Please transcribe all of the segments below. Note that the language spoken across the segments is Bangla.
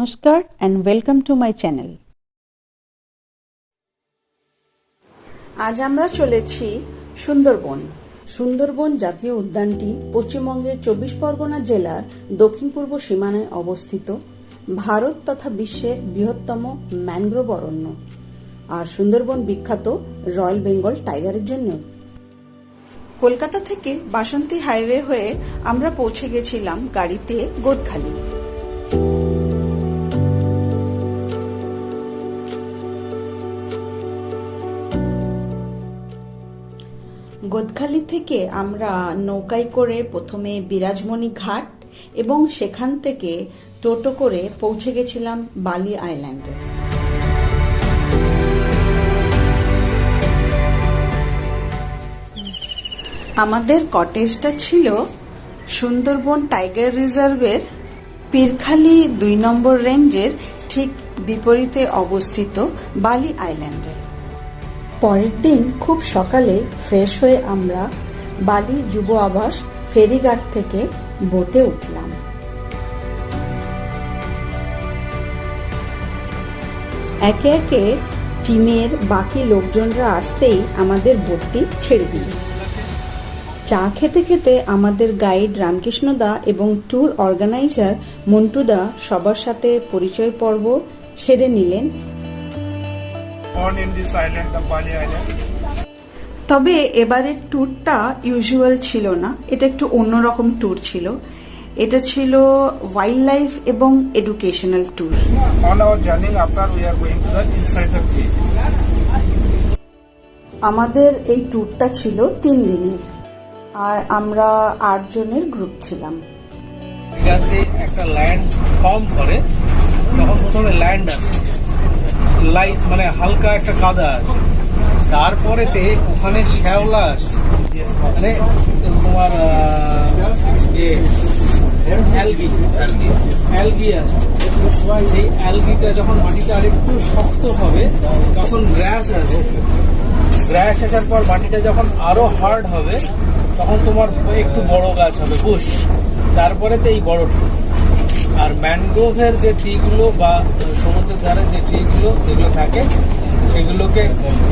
নমস্কার and welcome to my channel. আজ আমরা চলেছি সুন্দরবন। সুন্দরবন জাতীয় উদ্যানটি পশ্চিমবঙ্গের 24 পরগনা জেলার দক্ষিণ পূর্ব সীমানায় অবস্থিত ভারত তথা বিশ্বের বৃহত্তম ম্যানগ্রোভ অরণ্য। আর সুন্দরবন বিখ্যাত রয়্যাল বেঙ্গল টাইগারের জন্য। কলকাতা থেকে বাসন্তী হাইওয়ে হয়ে আমরা পৌঁছে গেছিলাম গাড়িতে গোদখালি। গোদখালি থেকে আমরা নৌকায় করে প্রথমে বিরাজমণি ঘাট এবং সেখান থেকে টোটো করে পৌঁছে গেছিলাম বালি আইল্যান্ডে। আমাদের কটেজটা ছিল সুন্দরবন টাইগার রিজার্ভের পীরখালি 2 নম্বর রেঞ্জের ঠিক বিপরীতে অবস্থিত বালি আইল্যান্ডে। পরের দিন খুব সকালে ফ্রেশ হয়ে আমরা বালি যুব আবাস ফেরিঘাট থেকে বোটে উঠলাম। একে একে টিমের বাকি লোকজনরা আসতেই আমাদের বোটটি ছেড়ে দিল। চা খেতে খেতে আমাদের গাইড রামকৃষ্ণদা এবং ট্যুর অর্গানাইজার মন্টুদা সবার সাথে পরিচয় পর্ব সেরে নিলেন। তবে এবারের ট্যুরটা ইউজুয়াল ছিল না, এটা একটু অন্যরকম ট্যুর ছিল। এটা ছিল ওয়াইল্ড লাইফ এবং এডুকেশনাল ট্যুর। আমাদের এই ট্যুরটা ছিল 3 দিনের, আর আমরা 8 জনের গ্রুপ ছিলাম। একটা ল্যান্ড ফর্ম করে, তখন প্রথমে ল্যান্ড আছে, লাইট মানে হালকা একটা কাদা আছে, তারপরেতে ওখানে শ্যাওলা আছে, মানে তোমার অ্যালগি আছে। সেই অ্যালগিটা যখন মাটিটা আরেকটু শক্ত হবে তখন গ্রাস আছে, গ্রাস আসার পর মাটিটা যখন আরো হার্ড হবে তখন তোমার একটু বড় গাছ হবে, বুশ, তারপরেতে এই বড় ট্রি। আর ম্যানগ্রোভের যে ট্রিগুলো বা সমুদ্রের ধারে যে ট্রিগুলো যেগুলো থাকে সেগুলোকে,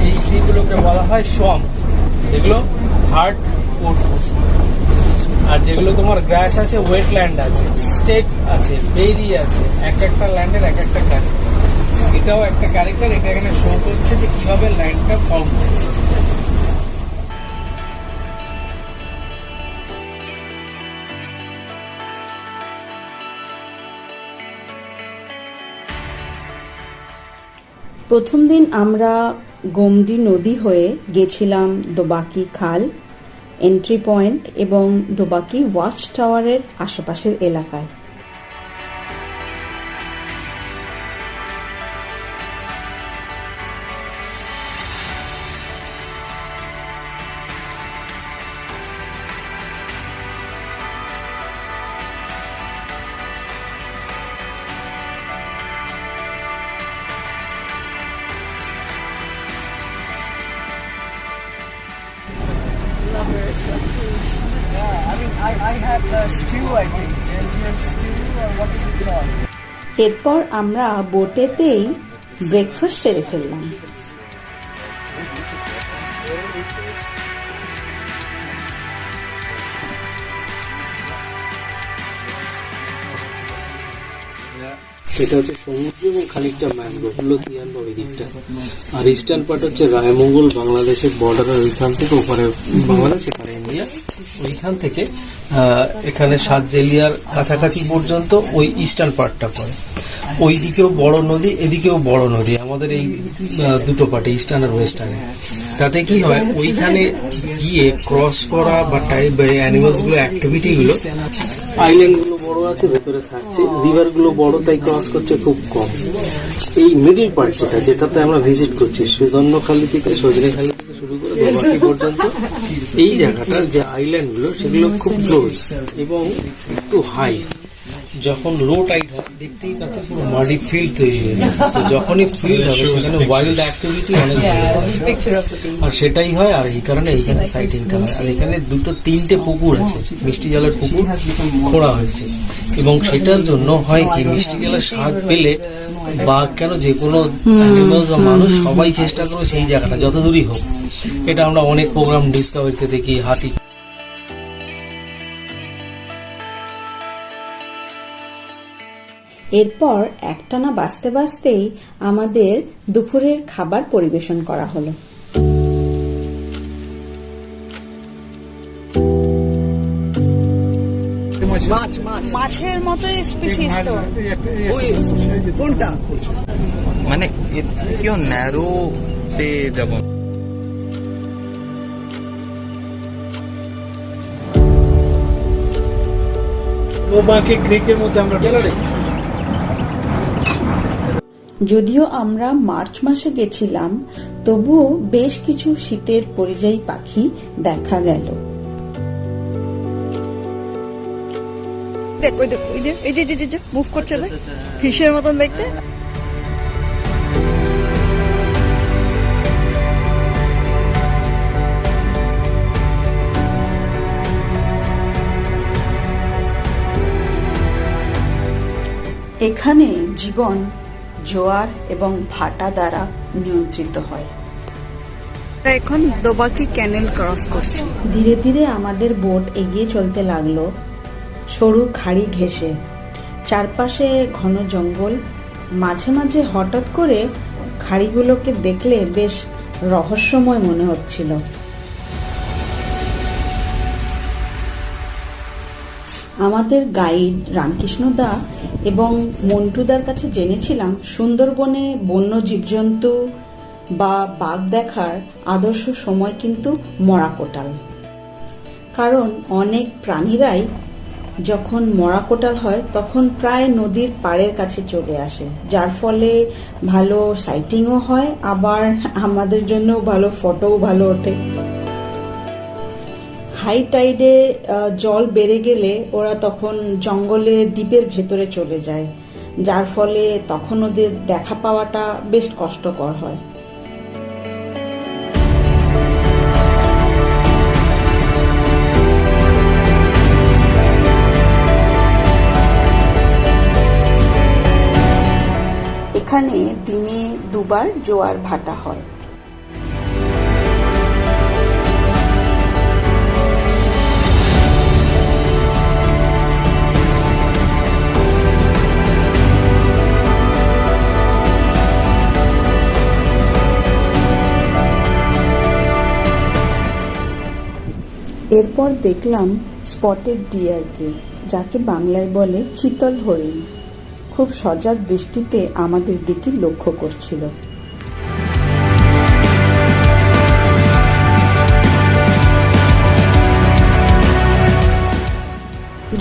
এই ট্রিগুলোকে বলা হয় সোয়াম্প, যেগুলো হার্ড উড। আর যেগুলো তোমার গ্রাস আছে, ওয়েটল্যান্ড আছে, স্টেপ আছে, বেরি আছে, এক একটা ল্যান্ডের এক একটা ক্যারেক্টার। এটাও একটা ক্যারেক্টার, এটা এখানে শো করছে যে কিভাবে ল্যান্ডটা ফর্ম করছে। প্রথম দিন আমরা গোমতী নদী হয়ে গেছিলাম দোবাকি খাল, এন্ট্রি পয়েন্ট এবং দোবাকি ওয়াচ টাওয়ারের আশেপাশের এলাকায়। এরপর আমরা বোটেতেই ব্রেকফাস্ট সেরে ফেললাম। এটা হচ্ছে সমুদ্র এবং খানিকটা ম্যানগ্রোভ, লতিয়ান ওই দিকটা। আর ইস্টার্ন পার্ট হচ্ছে রায়মঙ্গল, বাংলাদেশের বর্ডারের ওইখান থেকে ওপারে বাংলাদেশ, এখানে ইন্ডিয়া, ওইখান থেকে এখানে সাতজেলিয়ার কাছাকাছি পর্যন্ত ওই ইস্টার্ন পার্টটা পড়ে। ওই দিকেও বড় নদী, এদিকেও বড় নদী, আমাদের এই দুটো পার্টে, ইস্টার্ন আর ওয়েস্টার্নে। তাতে কি হয়, ওইখানে গিয়ে ক্রস করা বা টাইপ অ্যানিমালস গুলো, অ্যাক্টিভিটি গুলো, আইল্যান্ড গুলো বড় আছে, ভেতরে থাকছে, রিভার গুলো বড়, তাই ক্রস করছে খুব কম। এই মিডিল পার্ট যেটাতে আমরা ভিজিট করছি, সুদর্ণখালি থেকে, সজনেখালি থেকে শুরু করে দোবাকি পর্যন্ত, এই জায়গাটার যে আইল্যান্ড গুলো সেগুলো খুব ক্লোজ এবং একটু হাই। যখন লো টাইড দেখতেই পাচ্ছেন পুরো মাটি ফিল্ড তৈরি হয়ে যাবে। তো যখনই ফিল্ড হবে সেখানে ওয়াইল্ড অ্যাক্টিভিটি অনেক ভালো হয়। আর সেটাই হয়, আর এই কারণে এইখানে সাইটিংটা হয়। আর এখানে 2-3টে পুকুর আছে, মিষ্টি জলের পুকুর খোঁড়া হয়েছে, এবং সেটার জন্য হয় কি মিষ্টি জলের স্বাদ পেলে বাঘ কেন যে কোনো অ্যানিমাল বা মানুষ সবাই চেষ্টা করে সেই জায়গাটা যত দূরই হোক। এটা আমরা অনেক প্রোগ্রাম ডিসকাভারিতে দেখি, হাতি। এরপর একটানা বাঁচতে বাঁচতেই আমাদের দুপুরের খাবার পরিবেশন করা হলো। মাছের মতো স্পিসিস তো কোনটা মানে কেউ ন্যারো তে যাব ও বাকি ক্রিকের মধ্যে আমরা যদিও আমরা মার্চ মাসে গেছিলাম, তবুও বেশ কিছু শীতের পরিযায়ী পাখি দেখা গেল। দেখ ওই দেখ ওই যে এই যে মুভ করছে দেখ, ফিশের মতন দেখতে। এখানে জীবন জোয়ার এবং ভাটা দ্বারা নিয়ন্ত্রিত হয়। এখন দোবাকি ক্যানেল ক্রস করছি। ধীরে ধীরে আমাদের বোট এগিয়ে চলতে লাগলো সরু খাড়ি ঘেঁষে। চারপাশে ঘন জঙ্গল, মাঝে মাঝে হঠাৎ করে খাড়িগুলোকে দেখলে বেশ রহস্যময় মনে হচ্ছিল। আমাদের গাইড রামকৃষ্ণদা এবং মন্টুদার কাছে জেনেছিলাম সুন্দরবনে বন্য জীবজন্তু বা বাঘ দেখার আদর্শ সময় কিন্তু মরাকোটাল। কারণ অনেক প্রাণীরাই যখন মরাকোটাল হয় তখন প্রায় নদীর পাড়ের কাছে চলে আসে, যার ফলে ভালো সাইটিংও হয়, আবার আমাদের জন্য ভালো ফটোও ভালো ওঠে। হাই টাইডে জল বেড়ে গেলে ওরা তখন জঙ্গলে দ্বীপের ভেতরে চলে যায়, যার ফলে তখন ওদের দেখা পাওয়াটা বেশ কষ্টকর হয়। এখানে দিনে দুবার জোয়ার ভাটা হয়। এরপর দেখলাম স্পটেড ডিয়ারকে, যাকে বাংলায় বলে চিতল হরিণ। খুব সজাগ দৃষ্টিতে আমাদের দিকে লক্ষ্য করছিল।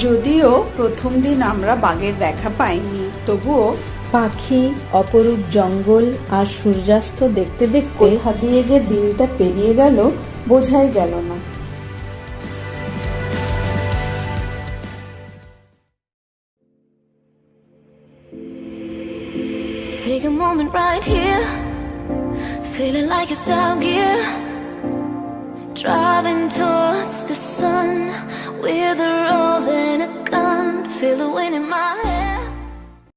যদিও প্রথম দিন আমরা বাঘের দেখা পাইনি, তবুও পাখি, অপরূপ জঙ্গল আর সূর্যাস্ত দেখতে দেখতে কোথা দিয়ে যে দিনটা পেরিয়ে গেল বোঝাই গেল না। Take a moment right here, feeling like it's out gear, driving towards the sun with a rose and a gun, feel the wind in my hair.